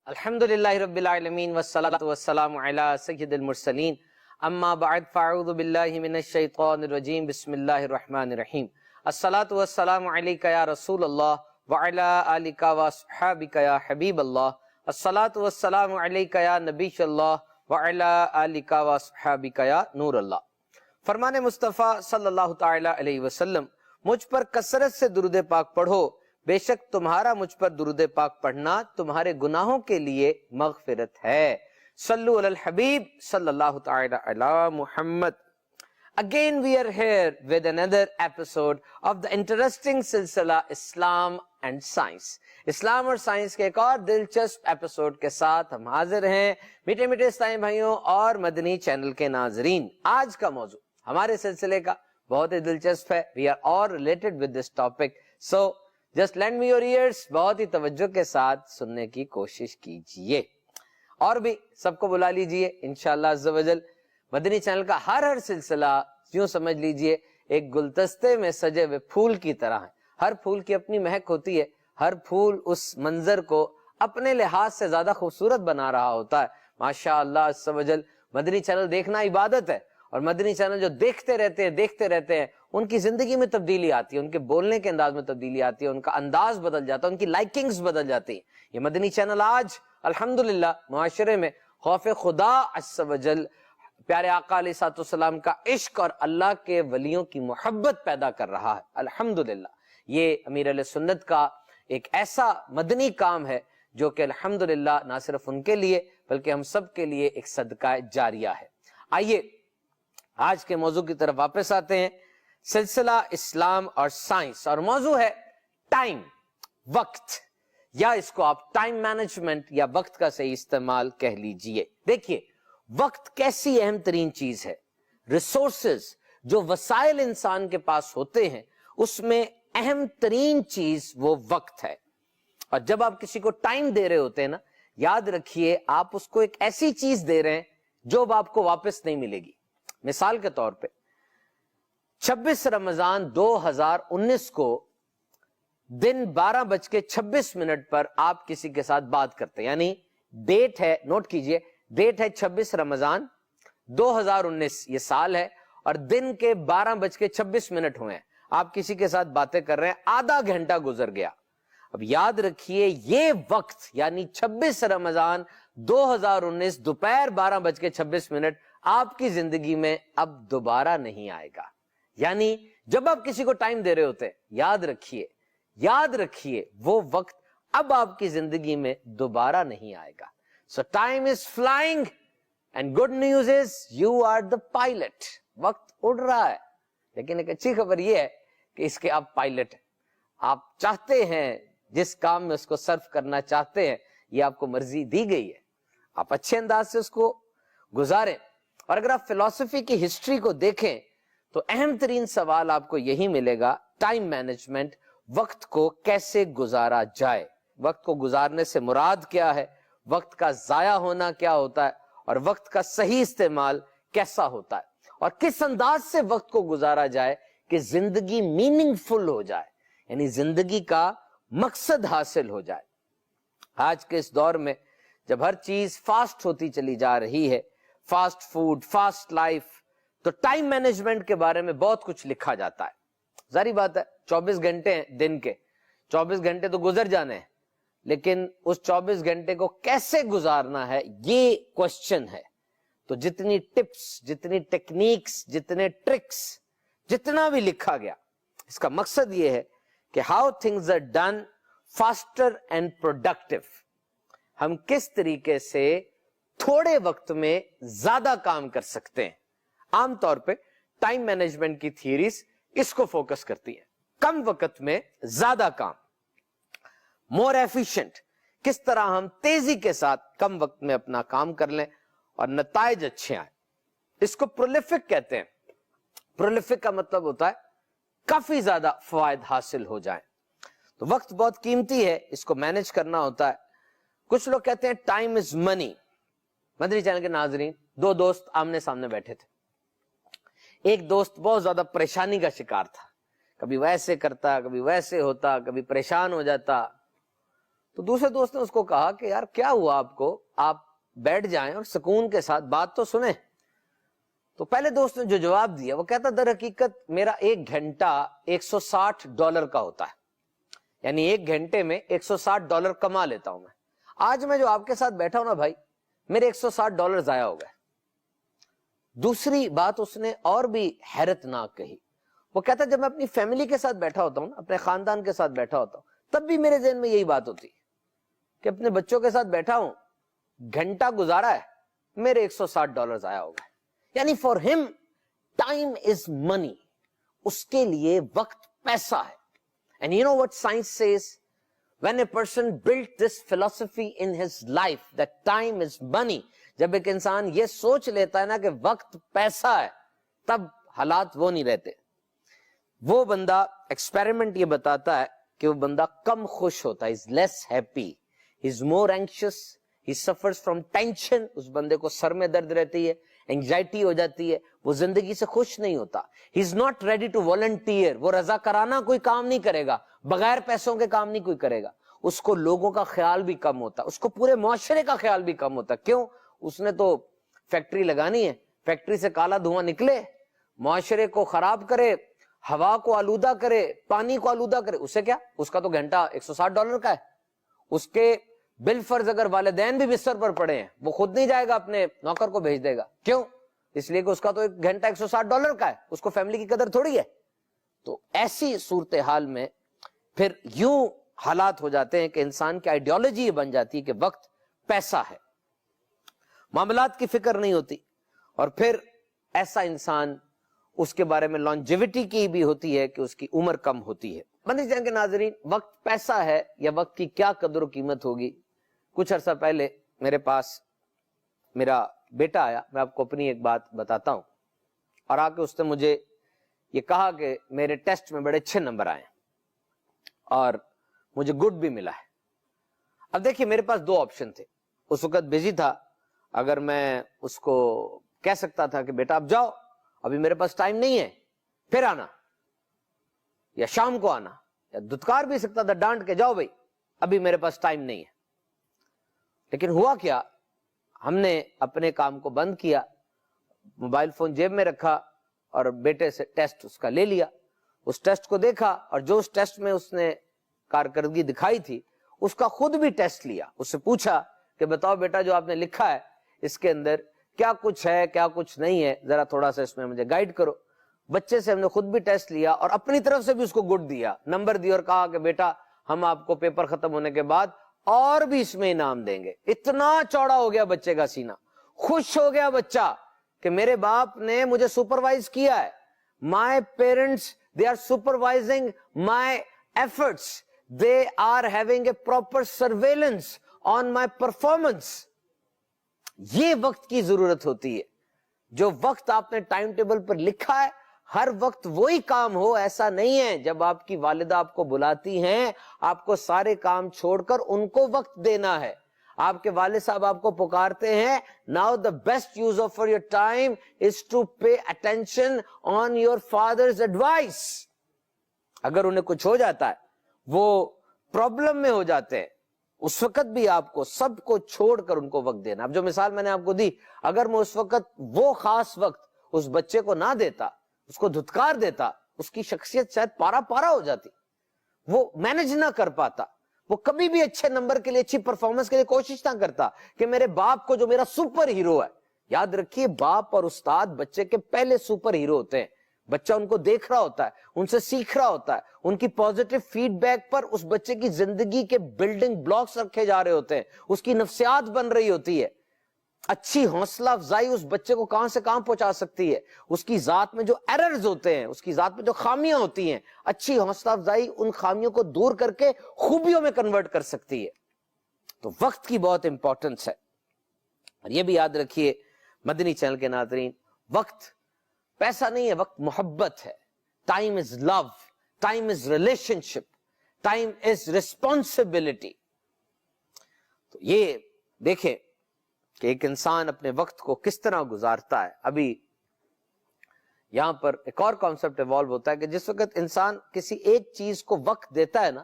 الحمدللہ رب العالمین والصلاة والسلام علی سید المرسلین اما بعد فاعوذ باللہ من الشیطان الرجیم بسم اللہ الرحمن الرحیم الصلاة والسلام علیکہ یا رسول اللہ وعلی آلکہ واصحابکہ یا حبیب اللہ الصلاة والسلام علیکہ یا نبی اللہ وعلی آلکہ واصحابکہ یا نور اللہ۔ فرمان مصطفیٰ صلی اللہ تعالی علیہ وسلم، مجھ پر کثرت سے درود پاک پڑھو، بے شک تمہارا مجھ پر درود پاک پڑھنا تمہارے گناہوں کے لیے مغفرت ہے۔ صلو علی الحبیب صلی اللہ تعالی علی محمد۔ Again we are here with another episode of the interesting سلسلہ اسلام and science۔ اسلام اور سائنس کے ایک اور دلچسپ ایپیسوڈ کے ساتھ ہم حاضر ہیں میٹھے میٹھے اسلامی بھائیوں اور مدنی چینل کے ناظرین۔ آج کا موضوع ہمارے سلسلے کا بہت ہی دلچسپ ہے۔ We are all related with this topic, so just lend me your ears، بہت ہی توجہ کے ساتھ سننے کی کوشش کیجئے، اور بھی سب کو بلا لیجئے انشاءاللہ عز و جل۔ مدنی چینل کا ہر سلسلہ یوں سمجھ لیجئے ایک گلدستے میں سجے ہوئے پھول کی طرح ہے۔ ہر پھول کی اپنی مہک ہوتی ہے، ہر پھول اس منظر کو اپنے لحاظ سے زیادہ خوبصورت بنا رہا ہوتا ہے۔ ماشاءاللہ عز و جل، مدنی چینل دیکھنا عبادت ہے، اور مدنی چینل جو دیکھتے رہتے ہیں ان کی زندگی میں تبدیلی آتی ہے، ان کے بولنے کے انداز میں تبدیلی آتی ہے، ان کا انداز بدل جاتا ہے، ان کی لائکنگز بدل جاتی ہیں۔ یہ مدنی چینل آج الحمدللہ معاشرے میں خوف خدا عز و جل، پیارے آقا علیہ الصلوۃ والسلام کا عشق اور اللہ کے ولیوں کی محبت پیدا کر رہا ہے۔ الحمدللہ یہ امیر اہل سنت کا ایک ایسا مدنی کام ہے جو کہ الحمدللہ نہ صرف ان کے لیے بلکہ ہم سب کے لیے ایک صدقہ جاریہ ہے۔ آئیے آج کے موضوع کی طرف واپس آتے ہیں، سلسلہ اسلام اور سائنس، اور موضوع ہے ٹائم، وقت، یا اس کو آپ ٹائم مینجمنٹ یا وقت کا صحیح استعمال کہہ لیجئے۔ دیکھیے، وقت کیسی اہم ترین چیز ہے۔ ریسورسز، جو وسائل انسان کے پاس ہوتے ہیں اس میں اہم ترین چیز وہ وقت ہے، اور جب آپ کسی کو ٹائم دے رہے ہوتے ہیں نا، یاد رکھیے آپ اس کو ایک ایسی چیز دے رہے ہیں جو اب آپ کو واپس نہیں ملے گی۔ مثال کے طور پہ 26 رمضان 2019 کو دن 12:26 پر آپ کسی کے ساتھ بات کرتے ہیں، یعنی ڈیٹ ہے، نوٹ کیجئے، ڈیٹ ہے 26 رمضان 2019، یہ سال ہے، اور دن کے 12:26 ہوئے ہیں، آپ کسی کے ساتھ باتیں کر رہے ہیں، آدھا گھنٹہ گزر گیا۔ اب یاد رکھیے یہ وقت یعنی 26 رمضان 2019 دوپہر 12:26 آپ کی زندگی میں اب دوبارہ نہیں آئے گا۔ یعنی جب آپ کسی کو ٹائم دے رہے ہوتے ہیں، یاد رکھیے وہ وقت اب آپ کی زندگی میں دوبارہ نہیں آئے گا۔ So time is flying and good news is you are the pilot۔ وقت اڑ رہا ہے، لیکن ایک اچھی خبر یہ ہے کہ اس کے آپ پائلٹ ہیں، آپ چاہتے ہیں جس کام میں اس کو صرف کرنا چاہتے ہیں، یہ آپ کو مرضی دی گئی ہے، آپ اچھے انداز سے اس کو گزاریں۔ اور اگر آپ فلسفی کی ہسٹری کو دیکھیں تو اہم ترین سوال آپ کو یہی ملے گا، ٹائم مینجمنٹ، وقت کو کیسے گزارا جائے، وقت کو گزارنے سے مراد کیا ہے، وقت کا ضائع ہونا کیا ہوتا ہے، اور وقت کا صحیح استعمال کیسا ہوتا ہے، اور کس انداز سے وقت کو گزارا جائے کہ زندگی میننگ فل ہو جائے، یعنی زندگی کا مقصد حاصل ہو جائے۔ آج کے اس دور میں جب ہر چیز فاسٹ ہوتی چلی جا رہی ہے، فاسٹ فوڈ، فاسٹ لائف، تو ٹائم مینجمنٹ کے بارے میں بہت کچھ لکھا جاتا ہے۔ ظاہری بات ہے 24 گھنٹے ہیں دن کے، 24 گھنٹے تو گزر جانے ہیں، لیکن اس 24 گھنٹے کو کیسے گزارنا ہے یہ کوشچن ہے۔ تو جتنی ٹپس، جتنی ٹیکنیکس، جتنے ٹرکس، جتنا بھی لکھا گیا، اس کا مقصد یہ ہے کہ how things are done faster and productive, ہم کس طریقے سے تھوڑے وقت میں زیادہ کام کر سکتے ہیں۔ عام طور پہ ٹائم مینجمنٹ کی تھیوریز اس کو فوکس کرتی ہے، کم وقت میں زیادہ کام، مور ایفیشنٹ، کس طرح ہم تیزی کے ساتھ کم وقت میں اپنا کام کر لیں اور نتائج اچھے آئیں۔ اس کو پرولیفک کہتے ہیں۔ پرولیفک کا مطلب ہوتا ہے کافی زیادہ فوائد حاصل ہو جائیں۔ تو وقت بہت قیمتی ہے، اس کو مینج کرنا ہوتا ہے۔ کچھ لوگ کہتے ہیں time is money. Madani channel کے ناظرین، دو دوست آمنے سامنے بیٹھے تھے، ایک دوست بہت زیادہ پریشانی کا شکار تھا، کبھی ویسے کرتا، کبھی ویسے ہوتا، کبھی پریشان ہو جاتا۔ تو دوسرے دوست نے اس کو کہا کہ یار کیا ہوا آپ کو, آپ بیٹھ جائیں اور سکون کے ساتھ بات تو سنیں. تو پہلے دوست نے جو جواب دیا وہ کہتا در حقیقت میرا 1 گھنٹہ $160 کا ہوتا ہے, یعنی 1 گھنٹے میں $160 کما لیتا ہوں میں. آج میں جو آپ کے ساتھ بیٹھا ہوں نا بھائی, میرے $160 ضائع ہو گئے. دوسری بات اس نے اور بھی حیرت ناک کہی. وہ کہتا جب میں اپنی فیملی کے ساتھ بیٹھا ہوتا ہوں, اپنے خاندان کے ساتھ بیٹھا ہوتا ہوں, تب بھی میرے ذہن میں یہی بات ہوتی کہ اپنے بچوں کے ساتھ بیٹھا ہوں, گھنٹہ گزارا ہے, میرے $160 ضائع ہو گئے. یعنی فار ہم ٹائم از منی, اس کے لیے وقت پیسہ ہے. And you know what science says, when a person built this philosophy in his life that time is money, جب ایک انسان یہ سوچ لیتا ہے نا کہ وقت پیسہ ہے, تب حالات وہ نہیں رہتے. وہ بندہ ایکسپیریمنٹ یہ بتاتا ہے کہ وہ بندہ کم خوش ہوتا ہے, is less happy, is more anxious, he suffers from tension, اس بندے کو سر میں درد رہتی ہے, انگزائٹی ہو جاتی ہے, وہ زندگی سے خوش نہیں ہوتا. he is not ready to volunteer, وہ رضا کرانہ کوئی کام نہیں کرے گا, بغیر پیسوں کے کام نہیں کوئی کرے گا. اس کو لوگوں کا خیال بھی کم ہوتا, اس کو پورے معاشرے کا خیال بھی کم ہوتا. کیوں؟ اس نے تو فیکٹری لگانی ہے, فیکٹری سے کالا دھواں نکلے, معاشرے کو خراب کرے, ہوا کو آلودہ کرے, پانی کو آلودہ کرے, اسے کیا, اس کا تو گھنٹہ $160 کا ہے. اس کے بالفرض اگر والدین بھی بستر پر پڑے ہیں, وہ خود نہیں جائے گا, اپنے نوکر کو بھیج دے گا. کیوں؟ اس لیے کہ اس کا تو ایک گھنٹہ $160 کا ہے, اس کو فیملی کی قدر تھوڑی ہے. تو ایسی صورتحال میں پھر یوں حالات ہو جاتے ہیں کہ انسان کی آئیڈیالوجی یہ بن جاتی ہے کہ وقت پیسہ ہے, معاملات کی فکر نہیں ہوتی. اور پھر ایسا انسان, اس کے بارے میں لانجیوٹی کی بھی ہوتی ہے کہ اس کی عمر کم ہوتی ہے. مدنی چینل کے ناظرین, وقت پیسہ ہے یا وقت کی کیا قدر و قیمت ہوگی. کچھ عرصہ پہلے میرے پاس میرا بیٹا آیا, میں آپ کو اپنی ایک بات بتاتا ہوں, اور آ کے اس نے مجھے یہ کہا کہ میرے ٹیسٹ میں بڑے اچھے نمبر آئے اور مجھے گڈ بھی ملا ہے. اب دیکھیے میرے پاس 2 آپشن تھے, اس وقت بزی تھا. اگر میں اس کو کہہ سکتا تھا کہ بیٹا اب جاؤ, ابھی میرے پاس ٹائم نہیں ہے, پھر آنا, یا شام کو آنا, یا دھتکار بھی سکتا تھا ڈانٹ کے, جاؤ بھائی ابھی میرے پاس ٹائم نہیں ہے. لیکن ہوا کیا, ہم نے اپنے کام کو بند کیا, موبائل فون جیب میں رکھا اور بیٹے سے ٹیسٹ اس کا لے لیا. اس ٹیسٹ کو دیکھا اور جو اس ٹیسٹ میں اس نے کارکردگی دکھائی تھی, اس کا خود بھی ٹیسٹ لیا. اس سے پوچھا کہ بتاؤ بیٹا جو آپ نے لکھا ہے اس کے اندر کیا کچھ ہے کیا کچھ نہیں ہے, ذرا تھوڑا سا اس میں مجھے گائیڈ کرو. بچے سے ہم نے خود بھی ٹیسٹ لیا اور اپنی طرف سے بھی اس کو گڈ دیا, نمبر دیا, اور کہا کہ بیٹا ہم آپ کو پیپر ختم ہونے کے بعد اور بھی اس میں انعام دیں گے. اتنا چوڑا ہو گیا بچے کا سینہ, خوش ہو گیا بچہ کہ میرے باپ نے مجھے سپروائز کیا ہے. My parents, they are supervising my efforts. They are having a proper surveillance on my performance. یہ وقت کی ضرورت ہوتی ہے. جو وقت آپ نے ٹائم ٹیبل پر لکھا ہے, ہر وقت وہی کام ہو, ایسا نہیں ہے. جب آپ کی والدہ آپ کو بلاتی ہیں, آپ کو سارے کام چھوڑ کر ان کو وقت دینا ہے. آپ کے والد صاحب آپ کو پکارتے ہیں, now the best use of your time is to pay attention on your father's advice. اگر انہیں کچھ ہو جاتا ہے, وہ پرابلم میں ہو جاتے ہیں, اس وقت بھی آپ کو سب کو چھوڑ کر ان کو وقت دینا. اب جو مثال میں نے آپ کو دی, اگر میں اس وقت وہ خاص وقت اس بچے کو نہ دیتا, اس کو دھتکار دیتا, اس کی شخصیت شاید پارا پارا ہو جاتی, وہ مینج نہ کر پاتا, وہ کبھی بھی اچھے نمبر کے لیے, اچھی پرفارمنس کے لیے کوشش نہ کرتا کہ میرے باپ کو جو میرا سپر ہیرو ہے. یاد رکھیے, باپ اور استاد بچے کے پہلے سپر ہیرو ہوتے ہیں. بچہ ان کو دیکھ رہا ہوتا ہے, ان سے سیکھ رہا ہوتا ہے, ان کی پازیٹیو فیڈ بیک پر اس بچے کی زندگی کے بلڈنگ بلاکس رکھے جا رہے ہوتے ہیں, اس کی نفسیات بن رہی ہوتی ہے. اچھی حوصلہ افزائی اس بچے کو کہاں سے کہاں پہنچا سکتی ہے. اس کی ذات میں جو ایررز ہوتے ہیں, اس کی ذات میں جو خامیاں ہوتی ہیں, اچھی حوصلہ افزائی ان خامیوں کو دور کر کے خوبیوں میں کنورٹ کر سکتی ہے. تو وقت کی بہت امپورٹنس ہے. اور یہ بھی یاد رکھیے مدنی چینل کے ناظرین, وقت پیسہ نہیں ہے, وقت محبت ہے. Time is love, time is relationship, time is responsibility. تو یہ دیکھیں کہ ایک انسان اپنے وقت کو کس طرح گزارتا ہے. ابھی یہاں پر ایک اور کانسیپٹ ایوالو ہوتا ہے کہ جس وقت انسان کسی ایک چیز کو وقت دیتا ہے نا,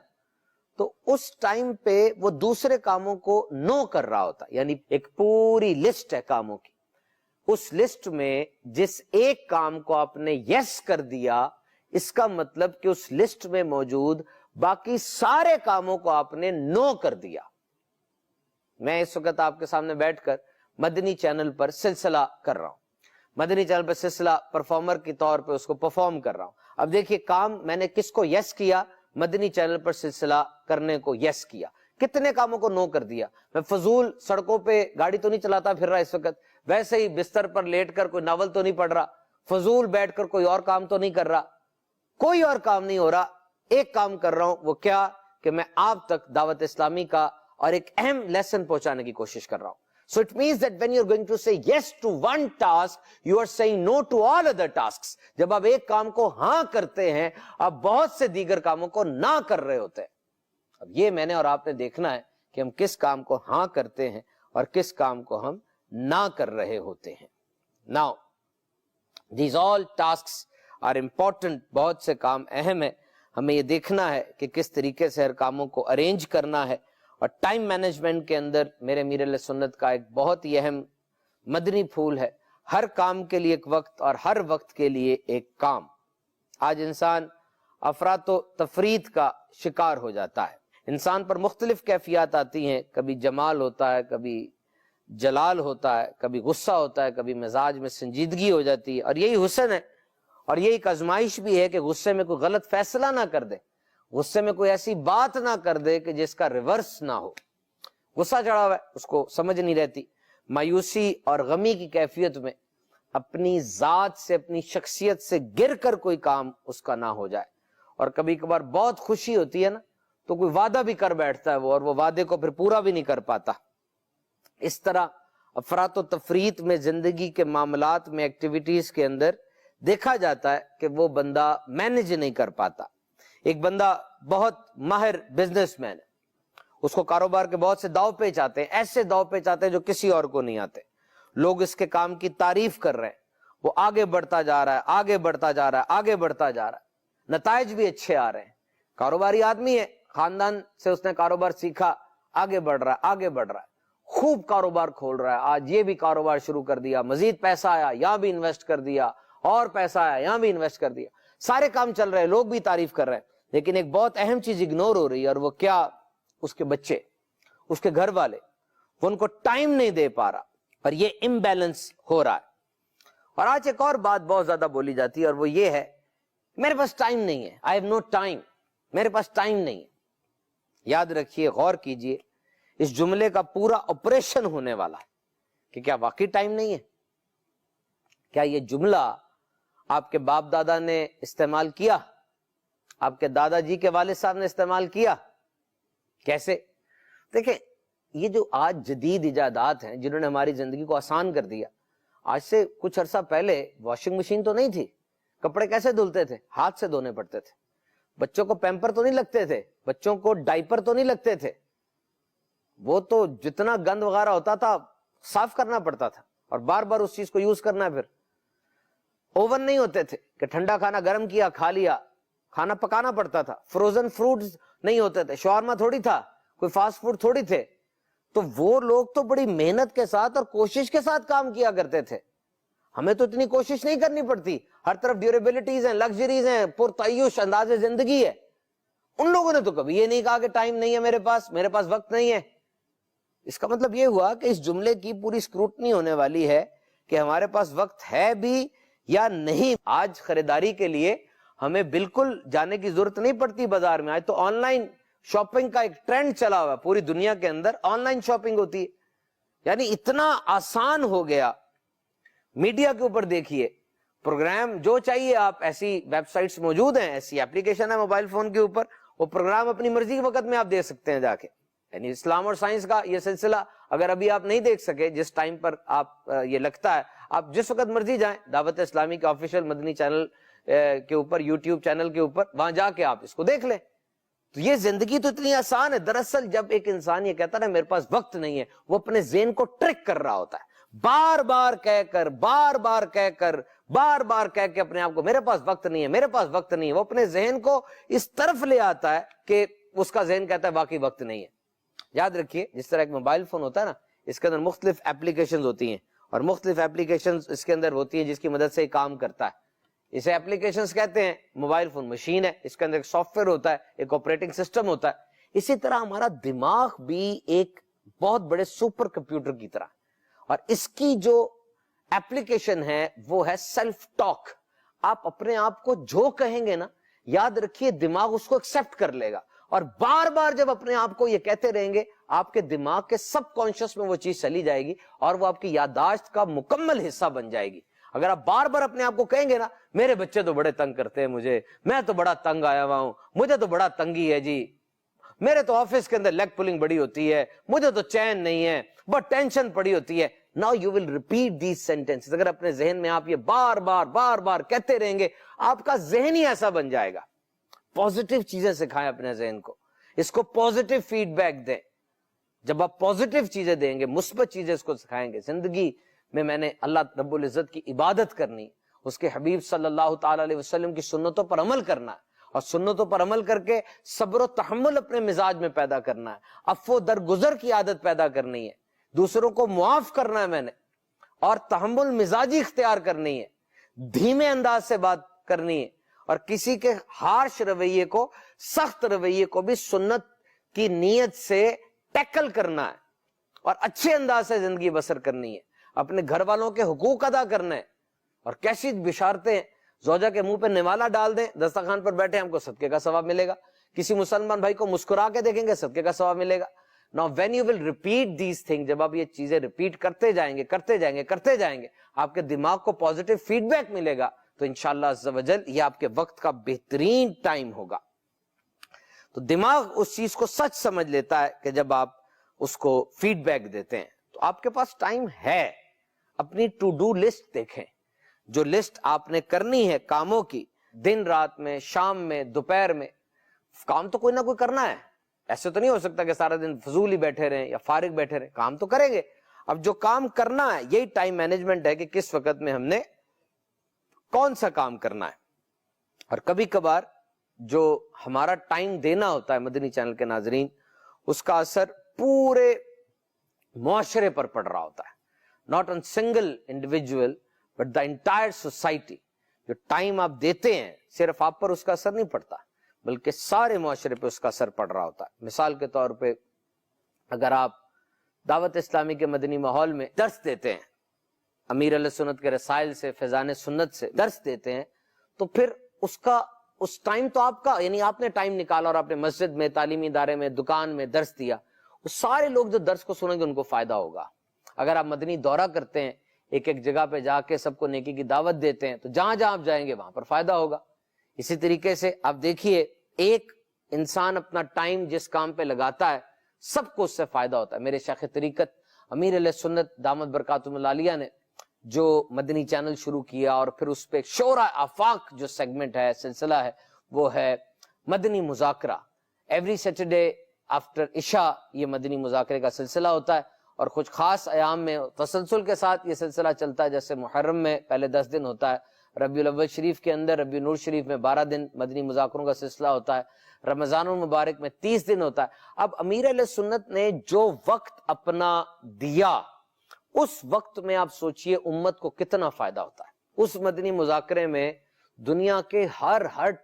تو اس ٹائم پہ وہ دوسرے کاموں کو نو کر رہا ہوتا. یعنی ایک پوری لسٹ ہے کاموں کی, اس لسٹ میں جس ایک کام کو آپ نے یس کر دیا, اس کا مطلب کہ اس لسٹ میں موجود باقی سارے کاموں کو آپ نے نو کر دیا. میں اس وقت آپ کے سامنے بیٹھ کر مدنی چینل پر سلسلہ کر رہا ہوں, مدنی چینل پر سلسلہ پرفارمر کی طور پہ اس کو پرفارم کر رہا ہوں. اب دیکھیے کام میں نے کس کو یس کیا, مدنی چینل پر سلسلہ کرنے کو یس کیا. کتنے کاموں کو نو کر دیا. میں فضول سڑکوں پہ گاڑی تو نہیں چلاتا پھر رہا اس وقت, ویسے ہی بستر پر لیٹ کر کوئی ناول تو نہیں پڑھ رہا, فضول بیٹھ کر کوئی اور کام تو نہیں کر رہا, کوئی اور کام نہیں ہو رہا. ایک کام کر رہا ہوں, وہ کیا کہ میں آپ تک دعوت اسلامی کا اور ایک اہم لیسن پہنچانے کی کوشش کر رہا ہوں. So it means that when you're going to say yes to one task, you are saying no to all other tasks. جب آپ ایک کام کو ہاں کرتے ہیں, آپ بہت سے دیگر کاموں کو نہ کر رہے ہوتے ہیں. اب یہ میں نے اور آپ نے دیکھنا ہے کہ ہم کس کام کو ہاں کرتے ہیں اور کس کام کو ہم نہ کر رہے ہوتے ہیں. Now, these all tasks are important. بہت سے کام اہم ہیں. ہمیں یہ دیکھنا ہے کہ کس طریقے سے ہر کاموں کو ارینج کرنا ہے. اور ٹائم مینجمنٹ کے اندر میرے امیر اہل سنت کا ایک بہت ہی اہم مدنی پھول ہے, ہر کام کے لیے ایک وقت اور ہر وقت کے لیے ایک کام. آج انسان افراط و تفریط کا شکار ہو جاتا ہے. انسان پر مختلف کیفیات آتی ہیں, کبھی جمال ہوتا ہے, کبھی جلال ہوتا ہے, کبھی غصہ ہوتا ہے, کبھی مزاج میں سنجیدگی ہو جاتی ہے. اور یہی حسن ہے اور یہی ایک آزمائش بھی ہے کہ غصے میں کوئی غلط فیصلہ نہ کر دے, غصے میں کوئی ایسی بات نہ کر دے کہ جس کا ریورس نہ ہو. غصہ چڑھا ہوا ہے, اس کو سمجھ نہیں رہتی. مایوسی اور غمی کی کیفیت میں اپنی ذات سے, اپنی شخصیت سے گر کر کوئی کام اس کا نہ ہو جائے. اور کبھی کبھار بہت خوشی ہوتی ہے نا, تو کوئی وعدہ بھی کر بیٹھتا ہے وہ, اور وہ وعدے کو پھر پورا بھی نہیں کر پاتا. اس طرح افراط و تفریط میں زندگی کے معاملات میں, ایکٹیویٹیز کے اندر دیکھا جاتا ہے کہ وہ بندہ مینج نہیں کر پاتا. ایک بندہ بہت ماہر بزنس مین ہے, اس کو کاروبار کے بہت سے داؤ پیچ آتے ہیں, ایسے داؤ پیچ آتے ہیں جو کسی اور کو نہیں آتے. لوگ اس کے کام کی تعریف کر رہے ہیں, وہ آگے بڑھتا جا رہا ہے, آگے بڑھتا جا رہا ہے, آگے بڑھتا جا رہا ہے, نتائج بھی اچھے آ رہے ہیں. کاروباری آدمی ہے, خاندان سے اس نے کاروبار سیکھا, آگے بڑھ رہا ہے, آگے بڑھ رہا ہے, خوب کاروبار کھول رہا ہے. آج یہ بھی کاروبار شروع کر دیا, مزید پیسہ آیا, یہاں بھی انویسٹ کر دیا, اور پیسہ آیا, یہاں بھی انویسٹ کر دیا. سارے کام چل رہے ہیں, لوگ بھی تعریف کر رہے ہیں. لیکن ایک بہت اہم چیز اگنور ہو رہی ہے, اور وہ کیا, اس کے بچے, اس کے گھر والے, وہ ان کو ٹائم نہیں دے پا رہا, اور یہ امبیلنس ہو رہا ہے. اور آج ایک اور بات بہت زیادہ بولی جاتی ہے, اور وہ یہ ہے, میرے پاس ٹائم نہیں ہے, I have no time, میرے پاس ٹائم نہیں ہے. یاد رکھیے, غور کیجئے, اس جملے کا پورا آپریشن ہونے والا ہے کہ کیا واقعی ٹائم نہیں ہے. کیا یہ جملہ آپ کے باپ دادا نے استعمال کیا, آپ کے دادا جی کے والد صاحب نے استعمال کیا؟ کیسے؟ دیکھیں, یہ جو آج جدید ایجادات ہیں جنہوں نے ہماری زندگی کو آسان کر دیا, آج سے کچھ عرصہ پہلے واشنگ مشین تو نہیں تھی, کپڑے کیسے دھلتے تھے؟ ہاتھ سے دھونے پڑتے تھے. بچوں کو پیمپر تو نہیں لگتے تھے, بچوں کو ڈائپر تو نہیں لگتے تھے, وہ تو جتنا گند وغیرہ ہوتا تھا صاف کرنا پڑتا تھا, اور بار بار اس چیز کو یوز کرنا ہے. پھر اوون نہیں ہوتے تھے کہ ٹھنڈا کھانا گرم کیا کھا لیا, کھانا پکانا پڑتا تھا. فروزن فروٹس نہیں ہوتے تھے, شاورما تھوڑی تھا, کوئی فاسٹ فوڈ تھوڑی تھے. تو وہ لوگ تو بڑی محنت کے ساتھ اور کوشش کے ساتھ کام کیا کرتے تھے. ہمیں تو اتنی کوشش نہیں کرنی پڑتی, ہر طرف ڈیوریبلٹیز ہیں, لگژریز ہیں, پرتعیش انداز زندگی ہے. ان لوگوں نے تو کبھی یہ نہیں کہا کہ ٹائم نہیں ہے میرے پاس وقت نہیں ہے. اس کا مطلب یہ ہوا کہ اس جملے کی پوری اسکروٹنی ہونے والی ہے کہ ہمارے پاس وقت ہے بھی یا نہیں. آج خریداری کے لیے ہمیں بالکل جانے کی ضرورت نہیں پڑتی بازار میں. آج تو آن لائن شاپنگ کا ایک ٹرینڈ چلا ہوا ہے, پوری دنیا کے اندر آن لائن شاپنگ ہوتی ہے. یعنی اتنا آسان ہو گیا. میڈیا کے اوپر دیکھیے, پروگرام جو چاہیے آپ, ایسی ویب سائٹس موجود ہیں, ایسی اپلیکیشن ہے موبائل فون کے اوپر, وہ پروگرام اپنی مرضی کے وقت میں آپ دیکھ سکتے ہیں جا کے. یعنی اسلام اور سائنس کا یہ سلسلہ اگر ابھی آپ نہیں دیکھ سکے, جس ٹائم پر آپ یہ لگتا ہے, آپ جس وقت مرضی جائیں دعوت اسلامی کے آفیشیل مدنی چینل کے اوپر, یوٹیوب چینل کے اوپر, وہاں جا کے آپ اس کو دیکھ لیں. تو یہ زندگی تو اتنی آسان ہے. دراصل جب ایک انسان یہ کہتا ہے میرے پاس وقت نہیں ہے, وہ اپنے ذہن کو ٹرک کر رہا ہوتا ہے, بار بار کہہ کر, بار بار کہہ کے اپنے آپ کو میرے پاس وقت نہیں ہے, میرے پاس وقت نہیں ہے. وہ اپنے ذہن کو اس طرف لے آتا ہے کہ اس کا ذہن کہتا ہے باقی وقت نہیں ہے. یاد رکھیے جس طرح ایک موبائل فون ہوتا ہے نا, اس کے اندر مختلف اپلیکیشنز ہوتی ہیں اور مختلف اپلیکیشنز اس کے اندر ہوتی ہیں جس کی مدد سے کام کرتا ہے. اسے اپلیکیشنز کہتے ہیں. موبائل فون مشین ہے, اس کے اندر ایک سافٹ ویئر ہوتا ہے, ایک آپریٹنگ سسٹم ہوتا ہے. اسی طرح ہمارا دماغ بھی ایک بہت بڑے سپر کمپیوٹر کی طرح, اور اس کی جو اپلیکیشن ہے وہ ہے سیلف ٹاک. آپ اپنے آپ کو جو کہیں گے نا, یاد رکھیے دماغ اس کو ایکسپٹ کر لے گا, اور بار بار جب اپنے آپ کو یہ کہتے رہیں گے آپ کے دماغ کے سب کانشیس میں وہ چیز چلی جائے گی اور وہ آپ کی یادداشت کا مکمل حصہ بن جائے گی. اگر آپ بار بار اپنے آپ کو کہیں گے نا میرے بچے تو بڑے تنگ کرتے ہیں مجھے, میں تو بڑا تنگ آیا ہوا ہوں, مجھے تو بڑا تنگی ہے جی, میرے تو آفس کے اندر لیگ پولنگ بڑی ہوتی ہے, مجھے تو چین نہیں ہے, بہت ٹینشن پڑی ہوتی ہے. Now you will repeat these sentences. اگر اپنے ذہن میں آپ یہ بار بار کہتے رہیں گے, آپ کا ذہن ہی ایسا بن جائے گا. پازیٹیو چیزیں سکھائیں اپنے ذہن کو, اس کو پازیٹیو فیڈ بیک دیں. جب آپ پازیٹیو چیزیں دیں گے, مثبت چیزیں اس کو سکھائیں گے, زندگی میں نے اللہ رب العزت کی عبادت کرنی, اس کے حبیب صلی اللہ تعالی علیہ وسلم کی سنتوں پر عمل کرنا ہے, اور سنتوں پر عمل کر کے صبر و تحمل اپنے مزاج میں پیدا کرنا ہے, عفو درگزر کی عادت پیدا کرنی ہے, دوسروں کو معاف کرنا ہے میں نے, اور تحمل مزاجی اختیار کرنی ہے, دھیمے انداز سے بات کرنی ہے, اور کسی کے ہارش رویے کو, سخت رویے کو بھی سنت کی نیت سے ٹیکل کرنا ہے, اور اچھے انداز سے زندگی بسر کرنی ہے. اپنے گھر والوں کے حقوق ادا کرنا ہے. اور کیسی بشارتیں ہیں, زوجہ کے منہ پہ نوالا ڈال دیں, دسترخوان پر بیٹھے, ہم کو صدقے کا ثواب ملے گا. کسی مسلمان بھائی کو مسکرا کے دیکھیں گے, صدقے کا ثواب ملے گا. Now when you will repeat these things, جب آپ یہ چیزیں ریپیٹ کرتے جائیں گے, آپ کے دماغ کو پازیٹیو فیڈ بیک ملے گا, تو انشاءاللہ عز و جل یہ آپ کے وقت کا بہترین ٹائم ہوگا. تو دماغ اس چیز کو سچ سمجھ لیتا ہے کہ جب آپ اس کو فیڈ بیک دیتے ہیں تو آپ کے پاس ٹائم ہے. اپنی ٹو ڈو لسٹ دیکھیں, جو لسٹ آپ نے کرنی ہے کاموں کی, دن رات میں, شام میں, دوپہر میں, کام تو کوئی نہ کوئی کرنا ہے. ایسے تو نہیں ہو سکتا کہ سارا دن فضول ہی بیٹھے رہیں یا فارغ بیٹھے رہیں, کام تو کریں گے. اب جو کام کرنا ہے یہی ٹائم مینجمنٹ ہے کہ کس وقت میں ہم نے کون سا کام کرنا ہے. اور کبھی کبھار جو ہمارا ٹائم دینا ہوتا ہے مدنی چینل کے ناظرین, اس کا اثر پورے معاشرے پر پڑ رہا ہوتا ہے. Not on single individual but the entire society. جو ٹائم آپ دیتے ہیں صرف آپ پر اس کا اثر نہیں پڑتا, بلکہ سارے معاشرے پہ اس کا اثر پڑ رہا ہوتا ہے. مثال کے طور پہ اگر آپ دعوت اسلامی کے مدنی ماحول میں درس دیتے ہیں, امیر علیہ سنت کے رسائل سے, فیضان سنت سے درس دیتے ہیں, تو پھر اس ٹائم تو آپ کا, یعنی آپ نے ٹائم نکالا اور آپ نے مسجد میں, تعلیمی ادارے میں, دکان میں درس دیا, وہ سارے لوگ جو درس کو سنیں گے ان کو فائدہ ہوگا. اگر آپ مدنی دورہ کرتے ہیں, ایک ایک جگہ پہ جا کے سب کو نیکی کی دعوت دیتے ہیں, تو جہاں جہاں آپ جائیں گے وہاں پر فائدہ ہوگا. اسی طریقے سے آپ دیکھیے, ایک انسان اپنا ٹائم جس کام پہ لگاتا ہے سب کو اس سے فائدہ ہوتا ہے. میرے شیخ طریقت امیر علیہ سنت دامت برکاتہم العالیہ نے جو مدنی چینل شروع کیا, اور پھر اس پہ شورا آفاق جو سیگمنٹ ہے, سلسلہ ہے, وہ ہے مدنی مذاکرہ. ایوری سیٹرڈے آفٹر عشاء یہ مدنی مذاکرے کا سلسلہ ہوتا ہے, اور کچھ خاص ایام میں تسلسل کے ساتھ یہ سلسلہ چلتا ہے. جیسے محرم میں پہلے 10 دن ہوتا ہے, ربیع الاول شریف کے اندر ربیع نور شریف میں 12 دن مدنی مذاکروں کا سلسلہ ہوتا ہے, رمضان المبارک میں 30 دن ہوتا ہے. اب امیر علیہ سنت نے جو وقت اپنا دیا, اس وقت میں آپ سوچئے امت کو کتنا فائدہ ہوتا ہے. اس مدنی مذاکرے میں دنیا کے ہر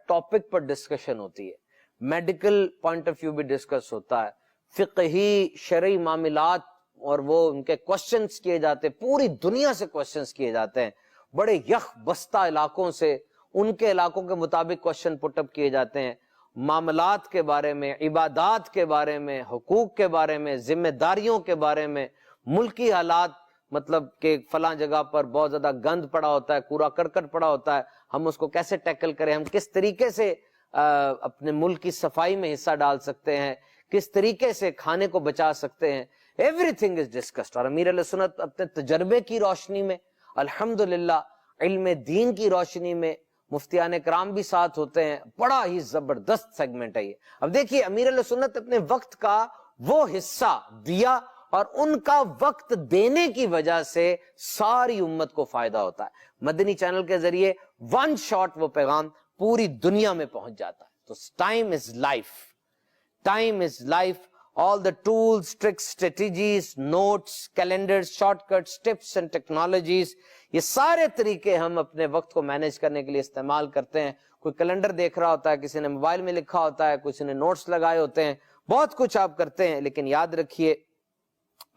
ٹاپک پر ڈسکشن ہوتی ہے, میڈیکل پوائنٹ آف ویو بھی ڈسکس ہوتا ہے, فقہی شرعی معاملات, اور وہ ان کے کوسچنز کیے جاتے ہیں, پوری دنیا سے کوسچنز کیے جاتے ہیں, بڑے یخ بستہ علاقوں سے ان کے علاقوں کے مطابق کوسچن پٹ اپ کیے جاتے ہیں, معاملات کے بارے میں, عبادات کے بارے میں, حقوق کے بارے میں, ذمہ داریوں کے بارے میں, ملکی حالات, مطلب کہ فلاں جگہ پر بہت زیادہ گند پڑا ہوتا ہے, کوڑا کرکٹ پڑا ہوتا ہے, ہم اس کو کیسے ٹیکل کریں, ہم کس طریقے سے اپنے ملک کی صفائی میں حصہ ڈال سکتے ہیں, کس طریقے سے کھانے کو بچا سکتے ہیں. Every thing is discussed. اور امیر علیہ سنت اپنے تجربے کی روشنی میں, الحمدللہ علم دین کی روشنی میں, مفتیان کرام بھی ساتھ ہوتے ہیں, بڑا ہی زبردست سیگمنٹ ہے یہ. اب دیکھیے امیر علیہ سنت اپنے وقت کا وہ حصہ دیا, اور ان کا وقت دینے کی وجہ سے ساری امت کو فائدہ ہوتا ہے. مدنی چینل کے ذریعے ون شاٹ وہ پیغام پوری دنیا میں پہنچ جاتا ہے. تو time is life. Time is life. All the tools, tricks, strategies, notes, calendars, shortcuts, tips and technologies, یہ سارے طریقے ہم اپنے وقت کو مینج کرنے کے لیے استعمال کرتے ہیں. کوئی کیلنڈر دیکھ رہا ہوتا ہے, کسی نے موبائل میں لکھا ہوتا ہے, کسی نے نوٹس لگائے ہوتے ہیں, بہت کچھ آپ کرتے ہیں, لیکن یاد رکھیے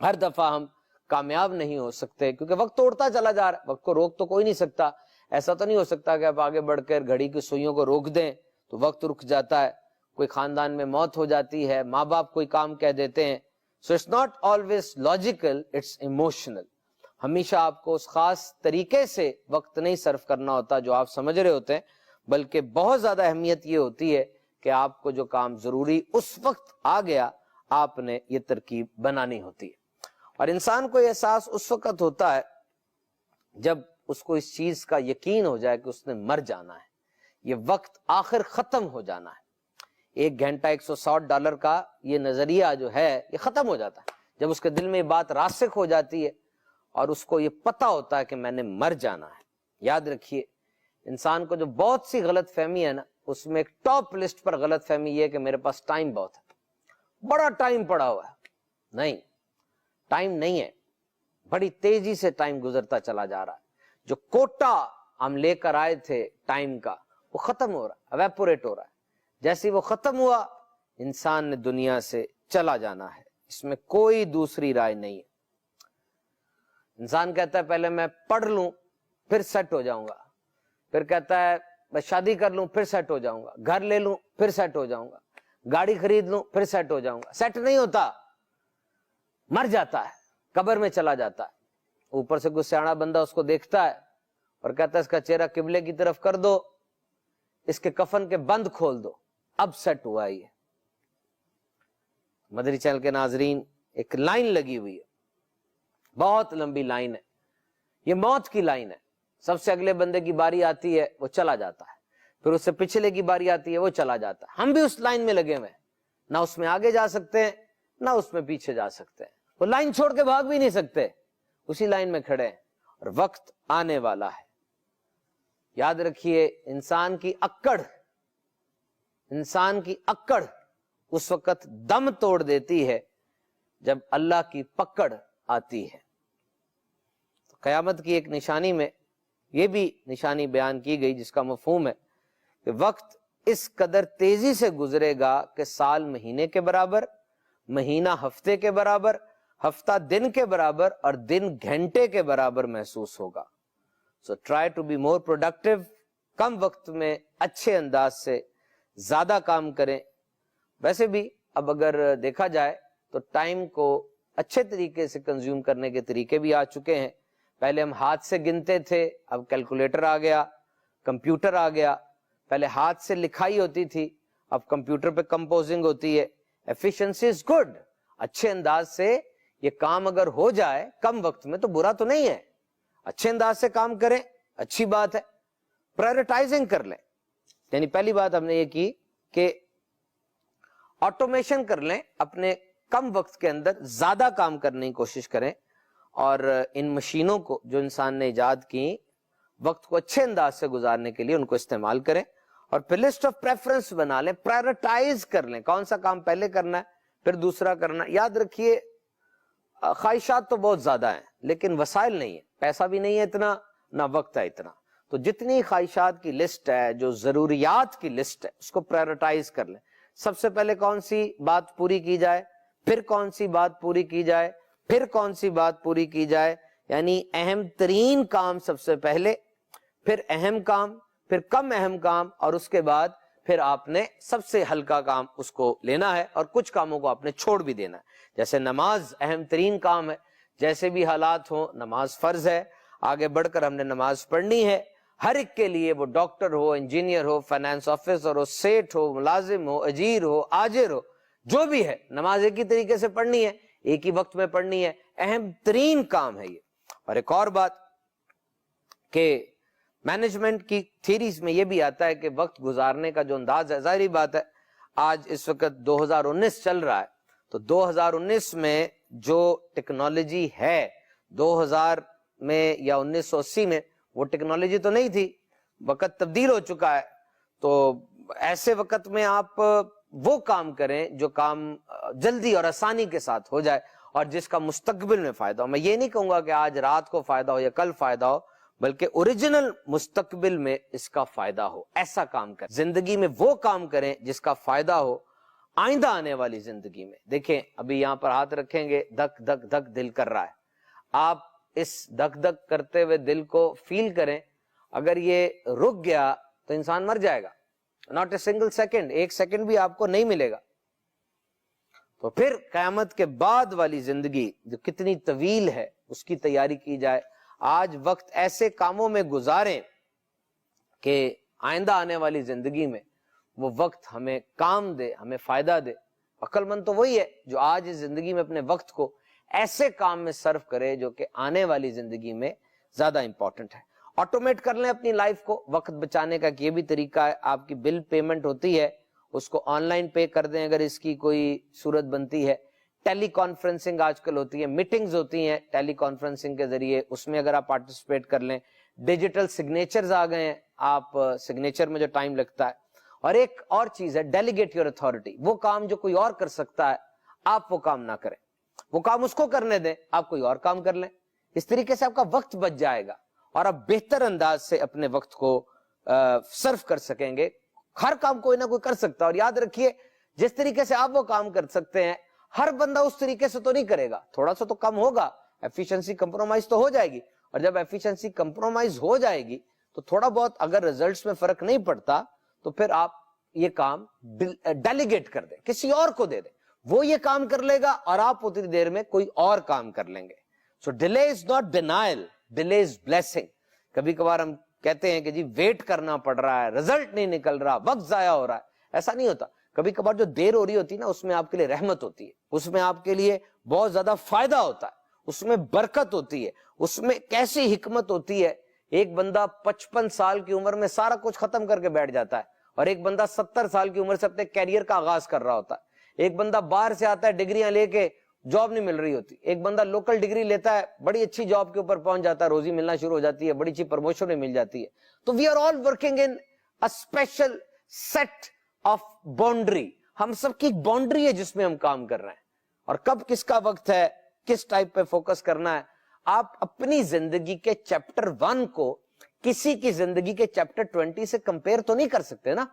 ہر دفعہ ہم کامیاب نہیں ہو سکتے, کیونکہ وقت توڑتا چلا جا رہا ہے. وقت کو روک تو کوئی نہیں سکتا. ایسا تو نہیں ہو سکتا کہ آپ آگے بڑھ کر گھڑی کی سوئیوں کو روک دیں تو وقت رک جاتا ہے. کوئی خاندان میں موت ہو جاتی ہے, ماں باپ کوئی کام کہہ دیتے ہیں. So it's not always logical, it's emotional. ہمیشہ آپ کو اس خاص طریقے سے وقت نہیں صرف کرنا ہوتا جو آپ سمجھ رہے ہوتے ہیں, بلکہ بہت زیادہ اہمیت یہ ہوتی ہے کہ آپ کو جو کام ضروری اس وقت آ گیا, آپ نے یہ ترکیب بنانی ہوتی ہے. اور انسان کو یہ احساس اس وقت ہوتا ہے جب اس کو اس چیز کا یقین ہو جائے کہ اس نے مر جانا ہے, یہ وقت آخر ختم ہو جانا ہے. 1 گھنٹہ $160 کا یہ نظریہ جو ہے یہ ختم ہو جاتا ہے جب اس کے دل میں یہ بات راسخ ہو جاتی ہے اور اس کو یہ پتہ ہوتا ہے کہ میں نے مر جانا ہے. یاد رکھیے, انسان کو جو بہت سی غلط فہمی ہے نا, اس میں ایک ٹاپ لسٹ پر غلط فہمی یہ ہے کہ میرے پاس ٹائم بہت ہے, بڑا ٹائم پڑا ہوا ہے. نہیں, ٹائم نہیں ہے, بڑی تیزی سے ٹائم گزرتا چلا جا رہا ہے. جو کوٹا ہم لے کر آئے تھے ٹائم کا, وہ ختم ہو رہا ہے, ایویپوریٹ ہو رہا ہے. جیسے وہ ختم ہوا, انسان نے دنیا سے چلا جانا ہے. اس میں کوئی دوسری رائے نہیں ہے. انسان کہتا ہے پہلے میں پڑھ لوں پھر سیٹ ہو جاؤں گا, پھر کہتا ہے میں شادی کر لوں پھر سیٹ ہو جاؤں گا, گھر لے لوں پھر سیٹ ہو جاؤں گا, گاڑی خرید لوں پھر سیٹ ہو جاؤں گا. سیٹ نہیں ہوتا, مر جاتا ہے, قبر میں چلا جاتا ہے. اوپر سے کوئی سیاڑا بندہ اس کو دیکھتا ہے اور کہتا ہے اس کا چہرہ قبلے کی طرف کر دو, اس کے کفن کے بند کھول دو, اب سیٹ ہوا. یہ مدری چینل کے ناظرین, ایک لائن لگی ہوئی ہے, بہت لمبی لائن ہے, یہ موت کی لائن ہے. سب سے اگلے بندے کی باری آتی ہے وہ چلا جاتا ہے, پھر اس سے پچھلے کی باری آتی ہے وہ چلا جاتا ہے. ہم بھی اس لائن میں لگے ہوئے ہیں, نہ اس میں آگے جا سکتے ہیں نہ اس میں پیچھے جا سکتے ہیں. وہ لائن چھوڑ کے بھاگ بھی نہیں سکتے, اسی لائن میں کھڑے ہیں, اور وقت آنے والا ہے. یاد رکھیے, انسان کی اکڑ اس وقت دم توڑ دیتی ہے جب اللہ کی پکڑ آتی ہے. قیامت کی ایک نشانی میں یہ بھی نشانی بیان کی گئی جس کا مفہوم ہے کہ وقت اس قدر تیزی سے گزرے گا کہ سال مہینے کے برابر, مہینہ ہفتے کے برابر, ہفتہ دن کے برابر, اور دن گھنٹے کے برابر محسوس ہوگا. So try to be more productive. کم وقت میں اچھے انداز سے زیادہ کام کریں. ویسے بھی اب اگر دیکھا جائے تو ٹائم کو اچھے طریقے سے کنزیوم کرنے کے طریقے بھی آ چکے ہیں. پہلے ہم ہاتھ سے گنتے تھے, اب کیلکولیٹر آ گیا, کمپیوٹر آ گیا. پہلے ہاتھ سے لکھائی ہوتی تھی, اب کمپیوٹر پہ کمپوزنگ ہوتی ہے. ایفیشنسی از گڈ, اچھے انداز سے یہ کام اگر ہو جائے کم وقت میں تو برا تو نہیں ہے. اچھے انداز سے کام کریں, اچھی بات ہے. پرائورٹائزنگ کر لیں, یعنی پہلی بات ہم نے یہ کی کہ آٹومیشن کر لیں, اپنے کم وقت کے اندر زیادہ کام کرنے کی کوشش کریں, اور ان مشینوں کو جو انسان نے ایجاد کی وقت کو اچھے انداز سے گزارنے کے لیے ان کو استعمال کریں. اور پھر لسٹ آف پریفرنس بنا لیں, پرائورٹائز کر لیں کون سا کام پہلے کرنا ہے پھر دوسرا کرنا. یاد رکھیے خواہشات تو بہت زیادہ ہیں لیکن وسائل نہیں ہے, پیسہ بھی نہیں ہے اتنا, نہ وقت ہے اتنا. تو جتنی خواہشات کی لسٹ ہے, جو ضروریات کی لسٹ ہے, اس کو پرائورٹائز کر لیں. سب سے پہلے کون سی بات پوری کی جائے, پھر کون سی بات پوری کی جائے, پھر کون سی بات پوری کی جائے. یعنی اہم ترین کام سب سے پہلے, پھر اہم کام, پھر کم اہم کام, اور اس کے بعد پھر آپ نے سب سے ہلکا کام اس کو لینا ہے, اور کچھ کاموں کو آپ نے چھوڑ بھی دینا ہے. جیسے نماز اہم ترین کام ہے, جیسے بھی حالات ہوں نماز فرض ہے, آگے بڑھ کر ہم نے نماز پڑھنی ہے. ہر ایک کے لیے, وہ ڈاکٹر ہو, انجینئر ہو, فائنانس آفیسر ہو, سیٹ ہو, ملازم ہو, اجیر ہو, آجر ہو, جو بھی ہے, نماز ایک ہی طریقے سے پڑھنی ہے, ایک ہی وقت میں پڑھنی ہے. اہم ترین کام ہے یہ. اور ایک اور بات کہ مینجمنٹ کی تھیریز میں یہ بھی آتا ہے کہ وقت گزارنے کا جو انداز ہے, ظاہری بات ہے آج اس وقت 2019 چل رہا ہے, تو 2019 میں جو ٹیکنالوجی ہے 2000 میں یا 1980 میں وہ ٹیکنالوجی تو نہیں تھی. وقت تبدیل ہو چکا ہے, تو ایسے وقت میں آپ وہ کام کریں جو کام جلدی اور آسانی کے ساتھ ہو جائے اور جس کا مستقبل میں فائدہ ہو. میں یہ نہیں کہوں گا کہ آج رات کو فائدہ ہو یا کل فائدہ ہو، بلکہ اوریجنل مستقبل میں اس کا فائدہ ہو، ایسا کام کریں. زندگی میں وہ کام کریں جس کا فائدہ ہو آئندہ آنے والی زندگی میں. دیکھیں ابھی یہاں پر ہاتھ رکھیں گے، دھک دھک دھک دل کر رہا ہے. آپ اس دھک دھک کرتے ہوئے دل کو فیل کریں. اگر یہ رک گیا تو انسان مر جائے گا. ناٹ اے سنگل سیکنڈ، ایک سیکنڈ بھی آپ کو نہیں ملے گا. تو پھر قیامت کے بعد والی زندگی جو کتنی طویل ہے اس کی تیاری کی جائے. آج وقت ایسے کاموں میں گزاریں کہ آئندہ آنے والی زندگی میں وہ وقت ہمیں کام دے، ہمیں فائدہ دے. عقل مند تو وہی ہے جو آج اس زندگی میں اپنے وقت کو ایسے کام میں صرف کرے جو کہ آنے والی زندگی میں زیادہ امپورٹنٹ ہے. آٹومیٹ کر لیں اپنی لائف کو. وقت بچانے کا یہ بھی طریقہ ہے. آپ کی بل پیمنٹ ہوتی ہے اس کو آن لائن پے کر دیں اگر اس کی کوئی صورت بنتی ہے. ٹیلی کانفرنسنگ آج کل ہوتی ہے، میٹنگز ہوتی ہیں ٹیلی کانفرنسنگ کے ذریعے، اس میں اگر آپ پارٹیسپیٹ کر لیں. ڈیجیٹل سگنیچرز آ گئے ہیں، آپ سگنیچر میں جو ٹائم لگتا ہے. اور ایک اور چیز ہے ڈیلیگیٹ یور اتھارٹی. وہ کام جو کوئی اور کر سکتا ہے آپ وہ کام نہ کریں، وہ کام اس کو کرنے دیں، آپ کوئی اور کام کر لیں. اس طریقے سے آپ کا وقت بچ جائے گا اور آپ بہتر انداز سے اپنے وقت کو صرف کر سکیں گے. ہر کام کوئی نہ کوئی کر سکتا ہے. اور یاد رکھیے جس طریقے سے آپ وہ کام کر سکتے ہیں ہر بندہ اس طریقے سے تو نہیں کرے گا. تھوڑا سا تو کم ہوگا، ایفیشنسی کمپرومائز تو ہو جائے گی. اور جب ایفیشنسی کمپرومائز ہو جائے گی تو تھوڑا بہت اگر ریزلٹس میں فرق نہیں پڑتا تو پھر آپ یہ کام ڈیلیگیٹ کر دیں، کسی اور کو دے دیں. وہ یہ کام کر لے گا اور آپ اتنی دیر میں کوئی اور کام کر لیں گے. So delay is not denial, delay is blessing. کبھی کبھار ہم کہتے ہیں کہ جی ویٹ کرنا پڑ رہا ہے، رزلٹ نہیں نکل رہا، وقت ضائع ہو رہا ہے. ایسا نہیں ہوتا. کبھی کبھار جو دیر ہو رہی ہوتی ہے نا اس میں آپ کے لیے رحمت ہوتی ہے، اس میں آپ کے لیے بہت زیادہ فائدہ ہوتا ہے، اس میں برکت ہوتی ہے، اس میں کیسی حکمت ہوتی ہے. ایک بندہ 55 سال کی عمر میں سارا کچھ ختم کر کے بیٹھ جاتا ہے اور ایک بندہ 70 سال کی عمر سے اپنے کیریئر کا آغاز کر رہا ہوتا ہے. ایک بندہ باہر سے آتا ہے ڈگریاں لے کے، جاب نہیں مل رہی ہوتی. ایک بندہ لوکل ڈگری لیتا ہے، بڑی اچھی جاب کے اوپر پہنچ جاتا ہے، روزی ملنا شروع ہو جاتی ہے، بڑی اچھی پروموشن مل جاتی ہے. تو we are all working in a special set of boundary. ہم سب کی ایک باؤنڈری ہے جس میں ہم کام کر رہے ہیں. اور کب کس کا وقت ہے، کس ٹائپ پہ فوکس کرنا ہے. آپ اپنی زندگی کے چیپٹر 1 کو کسی کی زندگی کے چیپٹر 20 سے کمپیئر تو نہیں کر سکتے نا.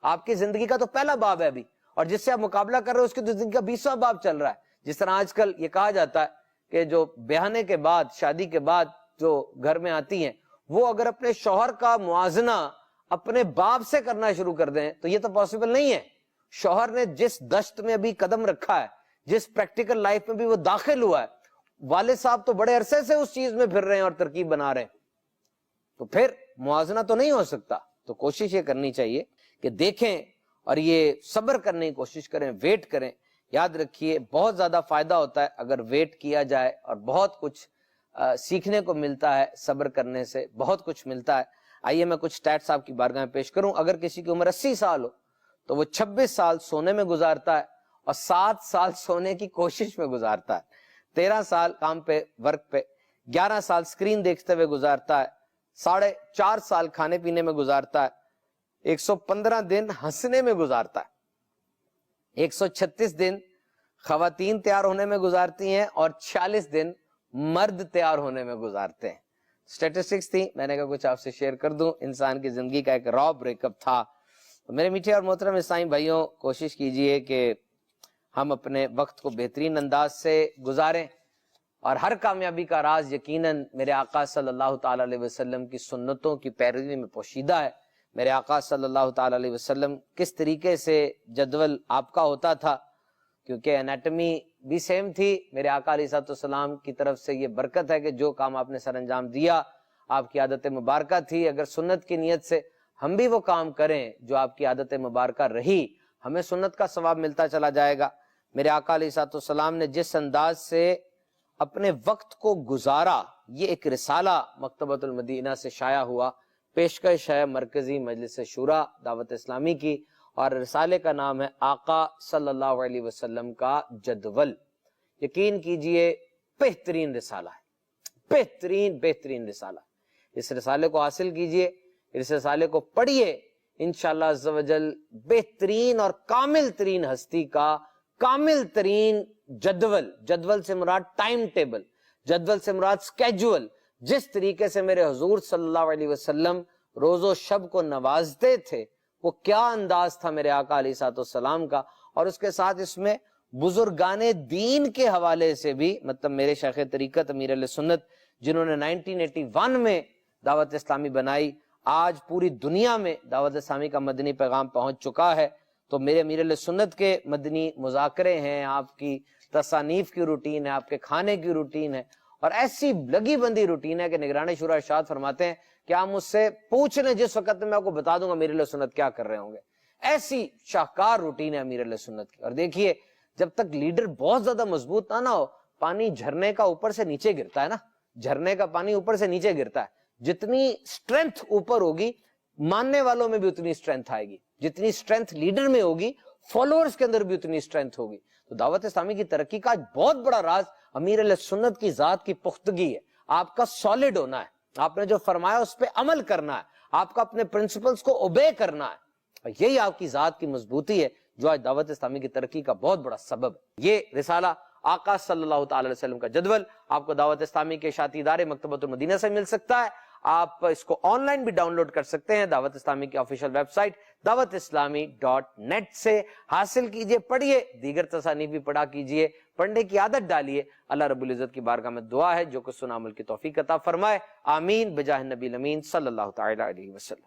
آپ کی زندگی کا تو پہلا باب ہے ابھی، اور جس سے آپ مقابلہ کر رہے ہو اس کی تو زندگی کا 20واں باب چل رہا ہے. جس طرح آج کل یہ کہا جاتا ہے کہ جو بیاہنے کے بعد، شادی کے بعد جو گھر میں آتی ہیں وہ اگر اپنے شوہر کا موازنہ اپنے باپ سے کرنا شروع کر دیں تو یہ تو پاسبل نہیں ہے. شوہر نے جس دشت میں ابھی قدم رکھا ہے، جس پریکٹیکل لائف میں بھی وہ داخل ہوا ہے، والد صاحب تو بڑے عرصے سے اس چیز میں پھر رہے ہیں اور ترکیب بنا رہے ہیں، تو پھر موازنہ تو نہیں ہو سکتا. تو کوشش یہ کرنی چاہیے کہ دیکھیں اور یہ صبر کرنے کی کوشش کریں، ویٹ کریں. یاد رکھیے بہت زیادہ فائدہ ہوتا ہے اگر ویٹ کیا جائے، اور بہت کچھ سیکھنے کو ملتا ہے صبر کرنے سے، بہت کچھ ملتا ہے. آئیے میں کچھ سٹیٹس آپ کی بارگاہ میں پیش کروں. اگر کسی کی عمر 80 سال ہو تو وہ 26 سال سونے میں گزارتا ہے اور 7 سال سونے کی کوشش میں گزارتا ہے، 13 سال کام پہ، ورک پہ، 11 سال اسکرین دیکھتے ہوئے گزارتا ہے، 4.5 سال کھانے پینے میں گزارتا ہے، 115 دن ہنسنے میں گزارتا ہے، 136 دن خواتین تیار ہونے میں گزارتی ہیں اور 46 دن مرد تیار ہونے میں گزارتے ہیں. اسٹیٹسٹکس تھی، میں نے کہا کچھ آپ سے شیئر کر دوں. انسان کی زندگی کا ایک را بریک اپ تھا. میرے میٹھے اور محترم اسلامی بھائیوں، کوشش کیجئے کہ ہم اپنے وقت کو بہترین انداز سے گزاریں، اور ہر کامیابی کا راز یقیناً میرے آقا صلی اللہ تعالی علیہ وسلم کی سنتوں کی پیروی میں پوشیدہ ہے. میرے آقا صلی اللہ تعالی علیہ وسلم کس طریقے سے جدول آپ کا ہوتا تھا، کیونکہ انیٹمی بھی سیم تھی. میرے آقا علیہ السلام کی طرف سے یہ برکت ہے کہ جو کام آپ نے سر انجام دیا آپ کی عادت مبارکہ تھی. اگر سنت کی نیت سے ہم بھی وہ کام کریں جو آپ کی عادت مبارکہ رہی، ہمیں سنت کا ثواب ملتا چلا جائے گا. میرے آقا علیہ السلام نے جس انداز سے اپنے وقت کو گزارا، یہ ایک رسالہ مکتبۃ المدینہ سے شائع ہوا، پیشکش ہے مرکزی مجلس شورا دعوت اسلامی کی، اور رسالے کا نام ہے آقا صلی اللہ علیہ وسلم کا جدول. یقین کیجئے بہترین رسالہ ہے، بہترین رسالہ. اس رسالے کو حاصل کیجئے، اس رسالے کو پڑھیے، انشاءاللہ عز و جل بہترین اور کامل ترین ہستی کا کامل ترین جدول سے مراد ٹائم ٹیبل، جدول سے مراد سکیجول، جس طریقے سے میرے حضور صلی اللہ علیہ وسلم روز و شب کو نوازتے تھے، وہ کیا انداز تھا میرے آقا علیہ الصلوۃ والسلام کا، اور اس کے ساتھ اس میں بزرگان دین کے حوالے سے بھی، مطلب میرے شیخ طریقت امیر علیہ سنت جنہوں نے 1981 میں دعوت اسلامی بنائی، آج پوری دنیا میں دعوت اسلامی کا مدنی پیغام پہنچ چکا ہے، تو میرے امیر علیہ سنت کے مدنی مذاکرے ہیں، آپ کی تصانیف کی روٹین ہے، آپ کے کھانے کی روٹین ہے، اور ایسی لگی بندی روٹین ہے کہ نگران شورا ارشاد فرماتے ہیں کہ آپ مجھ سے پوچھ لیں جس وقت میں آپ کو بتا دوں گا امیر علیہ سنت کیا کر رہے ہوں گے۔ ایسی شاہکار روٹین ہے امیر علیہ سنت کی۔ اور دیکھیے، جب تک لیڈر بہت زیادہ مضبوط نہ ہو، پانی جھرنے کا اوپر سے نیچے گرتا ہے نا، جھرنے کا پانی اوپر سے نیچے گرتا ہے، جتنی سٹرینتھ اوپر ہوگی ماننے والوں میں بھی اتنی سٹرینتھ آئے گی، جتنی سٹرینتھ لیڈر میں ہوگی فالوورز کے اندر بھی اتنی سٹرینتھ ہوگی۔ تو دعوت اسلامی کی ترقی کا بہت بڑا راز امیر علیہ سنت کی ذات کی پختگی ہے، آپ کا سالڈ ہونا ہے، آپ نے جو فرمایا اس پہ عمل کرنا ہے، آپ کا اپنے پرنسپلز کو اوبے کرنا ہے، اور یہی آپ کی ذات کی مضبوطی ہے جو آج دعوت اسلامی کی ترقی کا بہت بڑا سبب ہے۔ یہ رسالہ آقا صلی اللہ تعالی علیہ وسلم کا جدول آپ کو دعوت اسلامی کے اشاعتی ادارے مکتبۃ المدینہ سے مل سکتا ہے، آپ اس کو آن لائن بھی ڈاؤن لوڈ کر سکتے ہیں دعوت اسلامی کی آفیشیل ویب سائٹ dawatIslami.net سے حاصل کیجئے، پڑھیے، دیگر تصانیف بھی پڑھا کیجئے، پڑھنے کی عادت ڈالیے۔ اللہ رب العزت کی بارگاہ میں دعا ہے جو کچھ سنا عمل کی توفیق عطا فرمائے، آمین بجاہ نبی الامین صلی اللہ تعالی علیہ وسلم۔